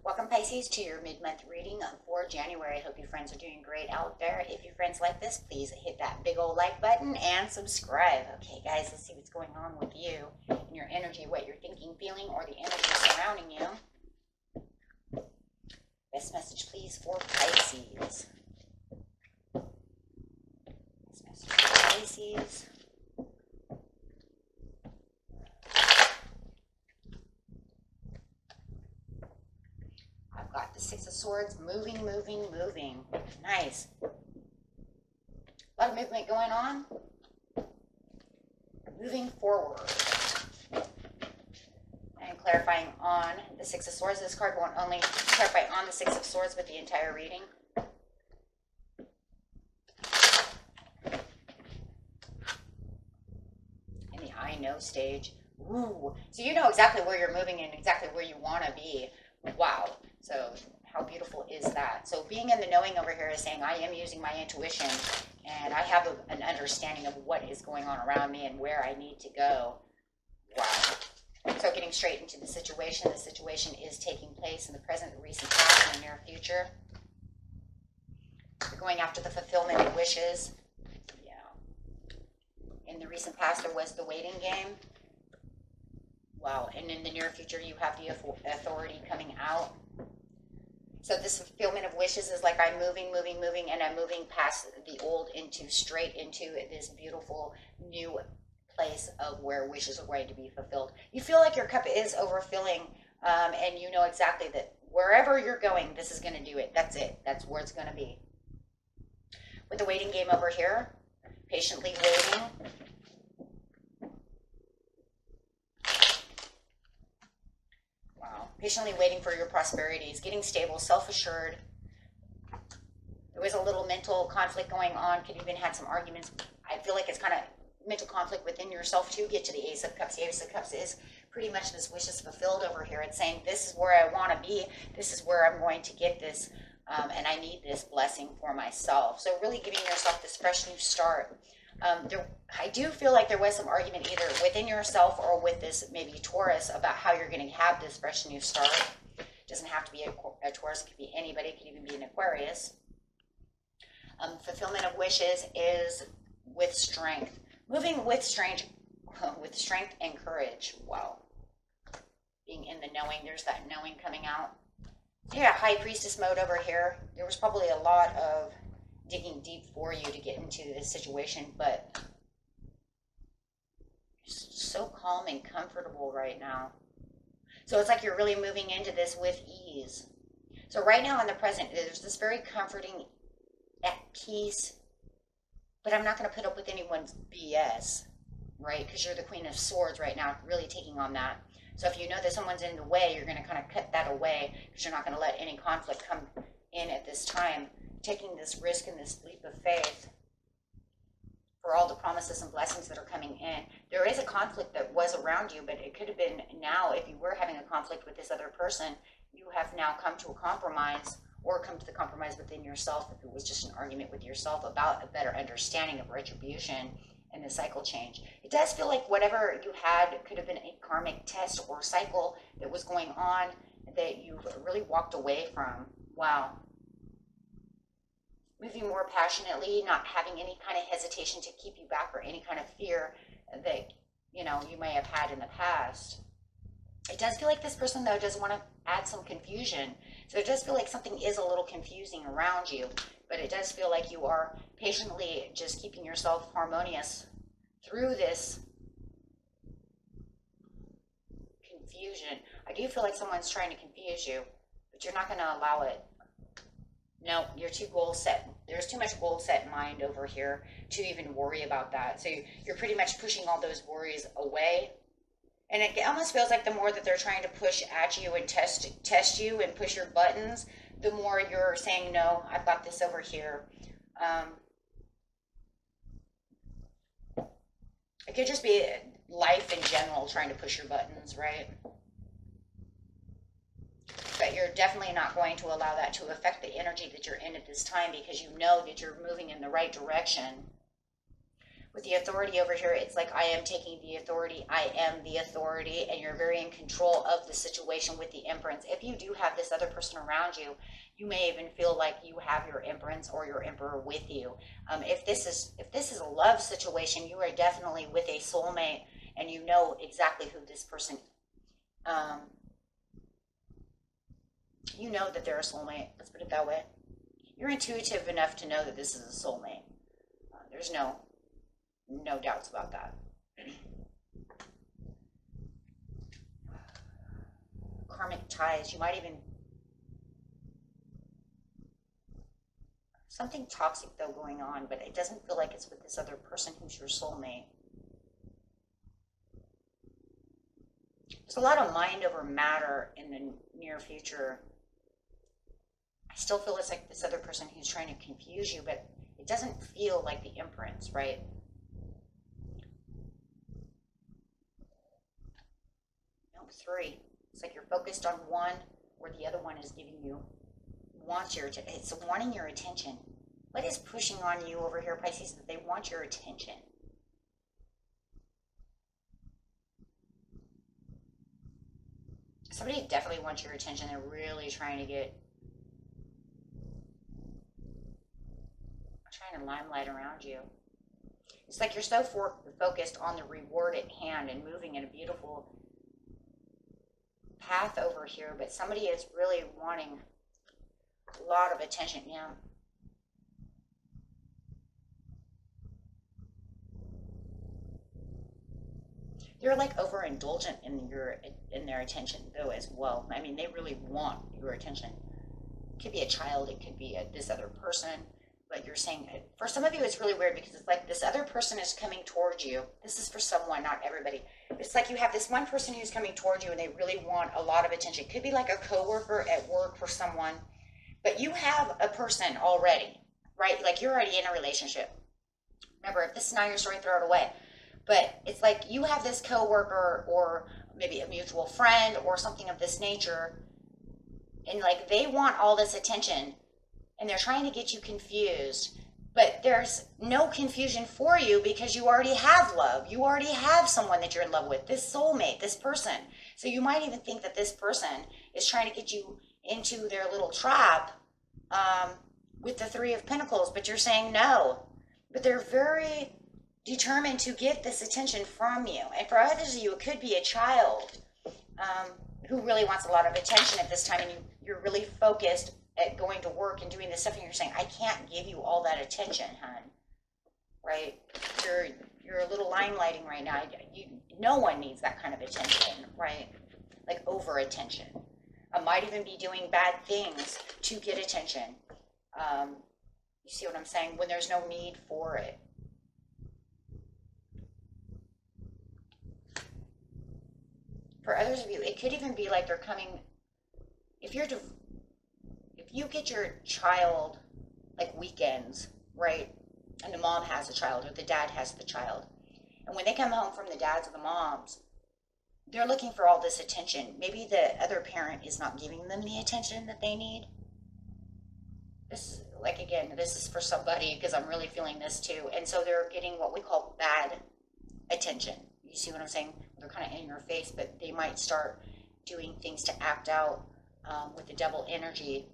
Welcome, Pisces, to your mid-month reading for January. I hope you friends are doing great out there. If your friends like this, please hit that big old like button and subscribe. Okay, guys, let's see what's going on with you and your energy, what you're thinking, feeling, or the energy surrounding you. Best message, please, for Pisces. Best message for Pisces. Got the Six of Swords, moving. Nice. A lot of movement going on. Moving forward. And clarifying on the Six of Swords. This card won't only clarify on the Six of Swords, but the entire reading. In the I know stage. Ooh. So you know exactly where you're moving and exactly where you want to be. Wow. So how beautiful is that? So being in the knowing over here is saying I am using my intuition and I have an understanding of what is going on around me and where I need to go. Wow. So getting straight into the situation is taking place in the present, the recent past, and the near future. You're going after the fulfillment of wishes. Yeah. In the recent past, there was the waiting game. Wow. And in the near future, you have the authority coming out. So this fulfillment of wishes is like I'm moving, and I'm moving past the old straight into this beautiful new place of where wishes are going to be fulfilled. You feel like your cup is overfilling, and you know exactly that wherever you're going, this is going to do it. That's it. That's where it's going to be. With the waiting game over here, patiently waiting. Patiently waiting for your prosperities, getting stable, self-assured. There was a little mental conflict going on, could even had some arguments. I feel like it's kind of mental conflict within yourself to get to the Ace of Cups. The Ace of Cups is pretty much this wish is fulfilled over here. It's saying this is where I want to be. This is where I'm going to get this, and I need this blessing for myself. So really giving yourself this fresh new start. I do feel like there was some argument either within yourself or with this maybe Taurus about how you're going to have this fresh new start. It doesn't have to be a Taurus. It could be anybody. It could even be an Aquarius. Fulfillment of wishes is with strength. Moving with strength and courage. Wow. Being in the knowing. There's that knowing coming out. Yeah, High Priestess mode over here. There was probably a lot of digging deep for you to get into this situation, but so calm and comfortable right now. So it's like you're really moving into this with ease. So right now in the present, there's this very comforting, at peace, but I'm not going to put up with anyone's BS, right? Because you're the Queen of Swords right now, really taking on that. So if you know that someone's in the way, you're going to kind of cut that away because you're not going to let any conflict come in at this time. Taking this risk and this leap of faith for all the promises and blessings that are coming in. There is a conflict that was around you, but it could have been now, if you were having a conflict with this other person, you have now come to a compromise or come to the compromise within yourself if it was just an argument with yourself about a better understanding of retribution and the cycle change. It does feel like whatever you had could have been a karmic test or cycle that was going on that you've really walked away from. Wow. Moving more passionately, not having any kind of hesitation to keep you back or any kind of fear that, you know, you may have had in the past. It does feel like this person, though, does want to add some confusion. So it does feel like something is a little confusing around you, but it does feel like you are patiently just keeping yourself harmonious through this confusion. I do feel like someone's trying to confuse you, but you're not going to allow it. No, you're too goal set. There's too much goal set mind over here to even worry about that. So you're pretty much pushing all those worries away. And it almost feels like the more that they're trying to push at you and test you and push your buttons, the more you're saying, no, I've got this over here. It could just be life in general trying to push your buttons, right? But you're definitely not going to allow that to affect the energy that you're in at this time because you know that you're moving in the right direction. With the authority over here, it's like I am taking the authority, I am the authority, and you're very in control of the situation with the Empress. If you do have this other person around you, you may even feel like you have your Empress or your Emperor with you. If this is a love situation, you are definitely with a soulmate, and you know exactly who this person. You know that they're a soulmate. Let's put it that way. You're intuitive enough to know that this is a soulmate. There's no doubts about that. Karmic ties. You might even... Something toxic, though, going on, but it doesn't feel like it's with this other person who's your soulmate. There's a lot of mind over matter in the near future. I still feel it's like this other person who's trying to confuse you, but it doesn't feel like the Empress, right? No, 3. It's like you're focused on one, where the other one is giving you, it's wanting your attention. What is pushing on you over here, Pisces, that they want your attention? Somebody definitely wants your attention. They're really trying to limelight around you. It's like you're so focused on the reward at hand and moving in a beautiful path over here, but somebody is really wanting a lot of attention. Yeah. You're like overindulgent in their attention though as well. I mean, they really want your attention. It could be a child, it could be this other person. Like you're saying, for some of you, it's really weird because it's like this other person is coming towards you. This is for someone, not everybody. It's like you have this one person who's coming towards you and they really want a lot of attention. It could be like a coworker at work for someone, but you have a person already, right? Like you're already in a relationship. Remember, if this is not your story, throw it away. But it's like you have this coworker or maybe a mutual friend or something of this nature, and like they want all this attention. And they're trying to get you confused, but there's no confusion for you because you already have love. You already have someone that you're in love with, this soulmate, this person. So you might even think that this person is trying to get you into their little trap with the 3 of Pentacles, but you're saying no. But they're very determined to get this attention from you. And for others of you, it could be a child who really wants a lot of attention at this time, and you're really focused at going to work and doing this stuff, and you're saying, I can't give you all that attention, hon. Right? You're a little limelighting right now. No one needs that kind of attention, right? Like over attention. I might even be doing bad things to get attention. You see what I'm saying? When there's no need for it. For others of you, it could even be like they're coming, if you get your child like weekends, right? And the mom has a child or the dad has the child. And when they come home from the dads or the moms, they're looking for all this attention. Maybe the other parent is not giving them the attention that they need. This is like, again, this is for somebody because I'm really feeling this too. And so they're getting what we call bad attention. You see what I'm saying? They're kind of in your face, but they might start doing things to act out with the devil energy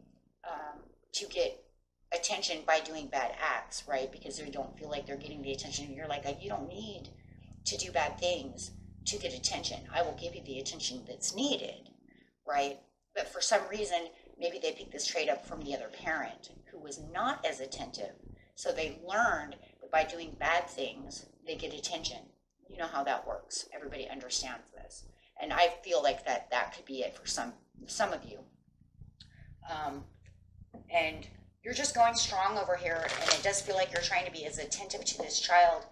to get attention by doing bad acts, right? Because they don't feel like they're getting the attention. You're like, you don't need to do bad things to get attention. I will give you the attention that's needed, right? But for some reason, maybe they picked this trait up from the other parent who was not as attentive. So they learned that by doing bad things, they get attention. You know how that works. Everybody understands this. And I feel like that could be it for some of you. And you're just going strong over here, and it does feel like you're trying to be as attentive to this child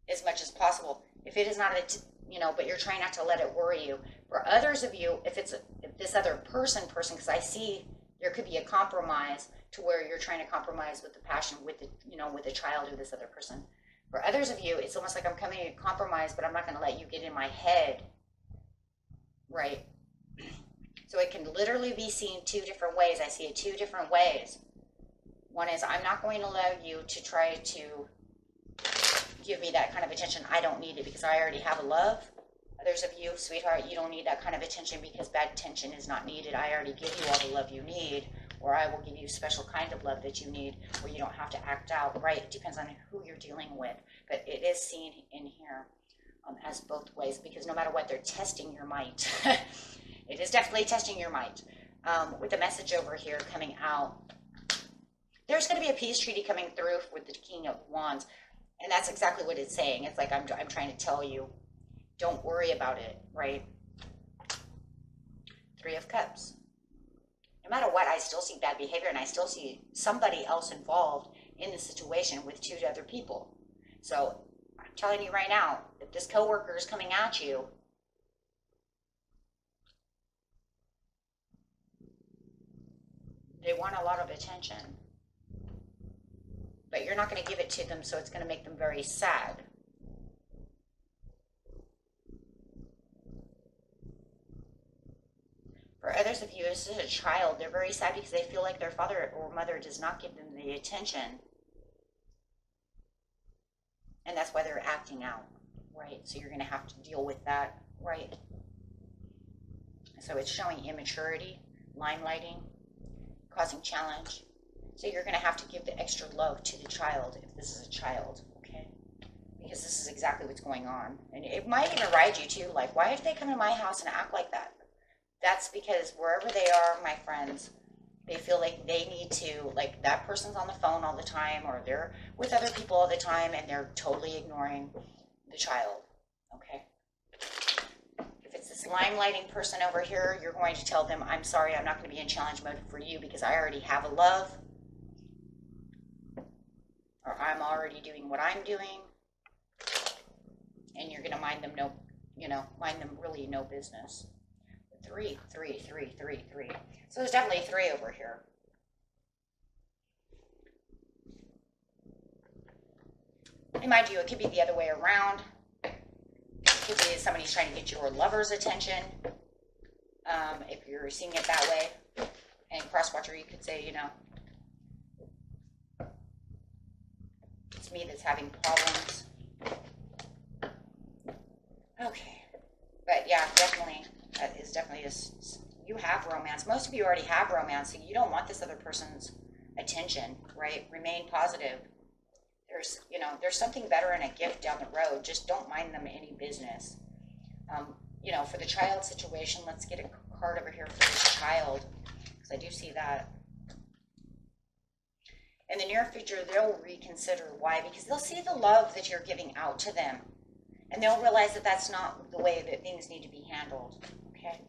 as much as possible. If it is not, but you're trying not to let it worry you. For others of you, if this other person, because I see there could be a compromise to where you're trying to compromise with the passion, with the child or this other person. For others of you, it's almost like I'm coming to compromise, but I'm not going to let you get in my head, right? So it can literally be seen 2 different ways. I see it 2 different ways. One is I'm not going to allow you to try to give me that kind of attention. I don't need it because I already have a love. Others of you, sweetheart, you don't need that kind of attention because bad attention is not needed. I already give you all the love you need, or I will give you a special kind of love that you need where you don't have to act out, right? It depends on who you're dealing with, but it is seen in here as both ways, because no matter what, they're testing your might. It is definitely testing your might. With the message over here coming out, there's going to be a peace treaty coming through with the King of Wands, and that's exactly what it's saying. It's like I'm trying to tell you, don't worry about it, right? Three of Cups. No matter what, I still see bad behavior, and I still see somebody else involved in the situation with two other people. So I'm telling you right now, if this coworker is coming at you, they want a lot of attention, but you're not going to give it to them, so it's going to make them very sad. For others of you, this is a child. They're very sad because they feel like their father or mother does not give them the attention. And that's why they're acting out, right? So you're going to have to deal with that, right? So it's showing immaturity, limelighting, causing challenge. So you're going to have to give the extra love to the child if this is a child, okay? Because this is exactly what's going on. And it might even ride you too, like, why did they come to my house and act like that? That's because wherever they are, my friends, they feel like they need to, like that person's on the phone all the time, or they're with other people all the time, and they're totally ignoring the child, okay? If it's this limelighting person over here, you're going to tell them, I'm sorry, I'm not going to be in challenge mode for you because I already have a love, or I'm already doing what I'm doing, and you're going to mind them mind them really no business. 3, 3, 3, 3, 3. So there's definitely 3 over here. And mind you, it could be the other way around. It could be somebody's trying to get your lover's attention. If you're seeing it that way. And cross-watcher, you could say, it's me that's having problems. Okay. But yeah, definitely. That is definitely you have romance. Most of you already have romance, so you don't want this other person's attention, right? Remain positive. There's something better and a gift down the road. Just don't mind them any business. For the child situation, let's get a card over here for this child, because I do see that. In the near future, they'll reconsider. Why? Because they'll see the love that you're giving out to them, and they'll realize that that's not the way that things need to be handled. Okay,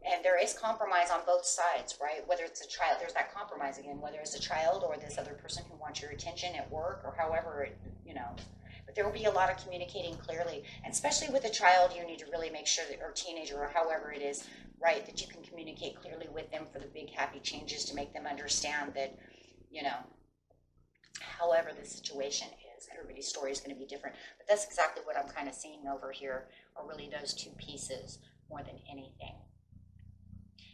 and there is compromise on both sides, right? Whether it's a child, there's that compromise again, whether it's a child or this other person who wants your attention at work or however, but there will be a lot of communicating clearly, and especially with a child, you need to really make sure that, or teenager or however it is, right, that you can communicate clearly with them for the big happy changes to make them understand that, however the situation is, everybody's story is going to be different, but that's exactly what I'm kind of seeing over here, or really those two pieces more than anything.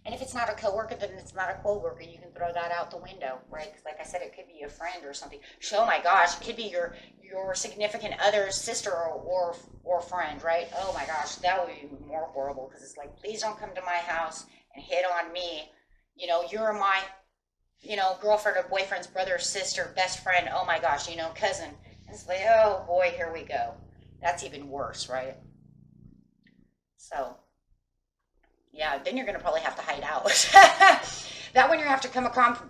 And if it's not a coworker, then it's not a coworker. You can throw that out the window, right? Because like I said, it could be a friend or something. Oh my gosh, it could be your significant other's sister or friend, right? Oh my gosh, that would be more horrible, because it's like, please don't come to my house and hit on me. You're my, girlfriend or boyfriend's brother, sister, best friend. Oh my gosh, cousin. And it's like, oh boy, here we go. That's even worse, right? So, yeah, then you're going to probably have to hide out. That one, you have to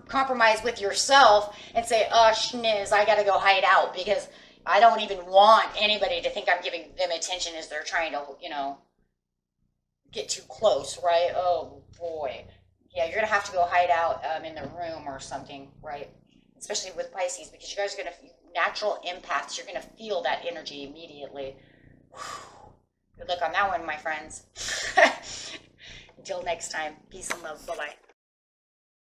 compromise with yourself and say, oh, schniz, I got to go hide out because I don't even want anybody to think I'm giving them attention as they're trying to, get too close, right? Oh, boy. Yeah, you're going to have to go hide out in the room or something, right? Especially with Pisces, because you guys are going to, natural empaths, you're going to feel that energy immediately. Good luck on that one, my friends. Until next time, peace and love. Bye-bye.